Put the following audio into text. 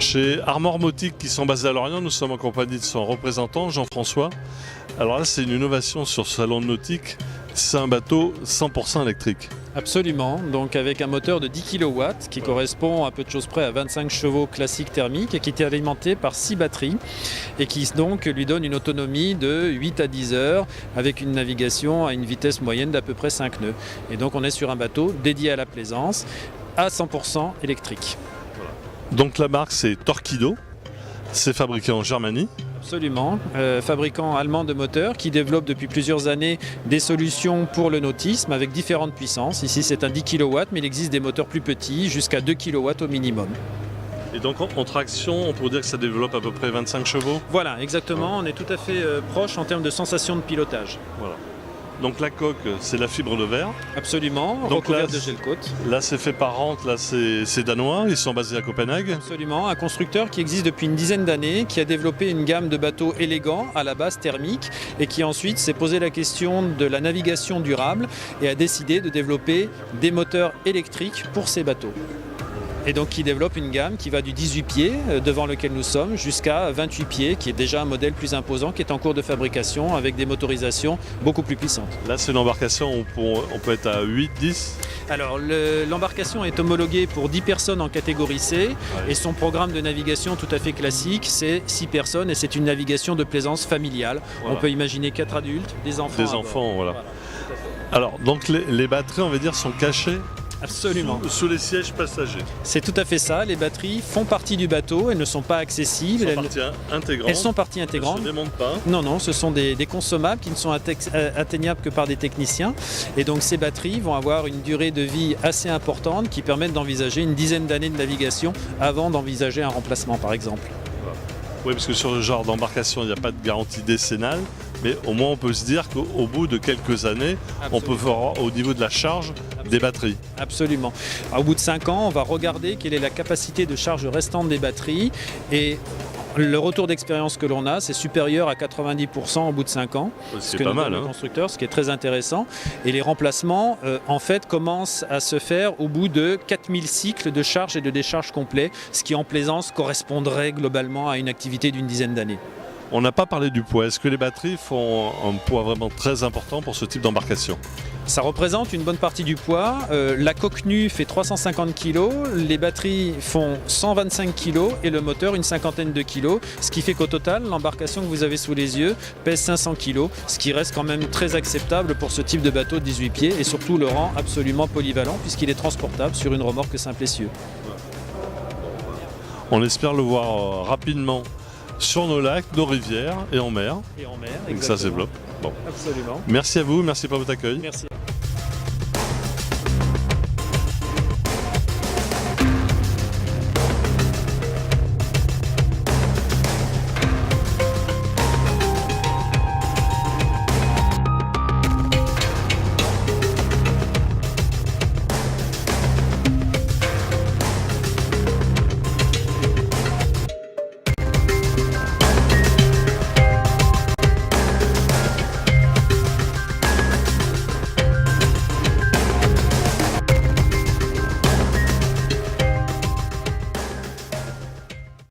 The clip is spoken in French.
Chez Armor Nautique, qui sont basés à Lorient, nous sommes en compagnie de son représentant, Jean-François. Alors là, c'est une innovation sur ce salon de nautique. C'est un bateau 100% électrique. Absolument, donc avec un moteur de 10 kW qui correspond à peu de choses près à 25 chevaux classiques thermiques et qui est alimenté par 6 batteries et qui donc lui donne une autonomie de 8 à 10 heures avec une navigation à une vitesse moyenne d'à peu près 5 nœuds. Et donc on est sur un bateau dédié à la plaisance à 100% électrique. Donc la marque, c'est Torqeedo. C'est fabriqué en Germanie. Absolument, fabricant allemand de moteurs qui développe depuis plusieurs années des solutions pour le nautisme avec différentes puissances. Ici c'est un 10 kW, mais il existe des moteurs plus petits, jusqu'à 2 kW au minimum. Et donc en traction, on peut dire que ça développe à peu près 25 chevaux. Voilà, exactement, on est tout à fait proche en termes de sensation de pilotage. Voilà. Donc la coque, c'est la fibre de verre. Absolument, recouverte de gel coat. Là, c'est fait par Rent, là, c'est danois, ils sont basés à Copenhague. Absolument, un constructeur qui existe depuis une dizaine d'années, qui a développé une gamme de bateaux élégants, à la base thermique, et qui ensuite s'est posé la question de la navigation durable et a décidé de développer des moteurs électriques pour ces bateaux. Et donc qui développe une gamme qui va du 18 pieds, devant lequel nous sommes, jusqu'à 28 pieds, qui est déjà un modèle plus imposant, qui est en cours de fabrication avec des motorisations beaucoup plus puissantes. Là, c'est une embarcation, on peut être à 8, 10. Alors l'embarcation est homologuée pour 10 personnes en catégorie C, et son programme de navigation tout à fait classique, c'est 6 personnes et c'est une navigation de plaisance familiale. Voilà. On peut imaginer 4 adultes, des enfants. Des enfants, voilà. Alors, donc les batteries, on va dire, sont cachées. Absolument. Sous les sièges passagers. C'est tout à fait ça. Les batteries font partie du bateau, elles ne sont pas accessibles. Elles sont partie intégrante. Elles ne se démontent pas. Non, ce sont des consommables qui ne sont atteignables que par des techniciens. Et donc ces batteries vont avoir une durée de vie assez importante qui permettent d'envisager une dizaine d'années de navigation avant d'envisager un remplacement par exemple. Oui, parce que sur ce genre d'embarcation, il n'y a pas de garantie décennale. Mais au moins, on peut se dire qu'au bout de quelques années, on peut voir au niveau de la charge des batteries. Absolument. Au bout de 5 ans, on va regarder quelle est la capacité de charge restante des batteries. Et le retour d'expérience que l'on a, c'est supérieur à 90% au bout de 5 ans. C'est pas mal, hein. Constructeur, ce qui est très intéressant. Et les remplacements, en fait, commencent à se faire au bout de 4000 cycles de charge et de décharge complet, ce qui en plaisance correspondrait globalement à une activité d'une dizaine d'années. On n'a pas parlé du poids. Est-ce que les batteries font un poids vraiment très important pour ce type d'embarcation ? Ça représente une bonne partie du poids. La coque nue fait 350 kg, les batteries font 125 kg et le moteur une cinquantaine de kg. Ce qui fait qu'au total, l'embarcation que vous avez sous les yeux pèse 500 kg, ce qui reste quand même très acceptable pour ce type de bateau de 18 pieds et surtout le rend absolument polyvalent puisqu'il est transportable sur une remorque simple essieu. On espère le voir rapidement sur nos lacs, nos rivières et en mer. Et en mer, exactement. Ça se développe. Bon. Absolument. Merci à vous, merci pour votre accueil. Merci.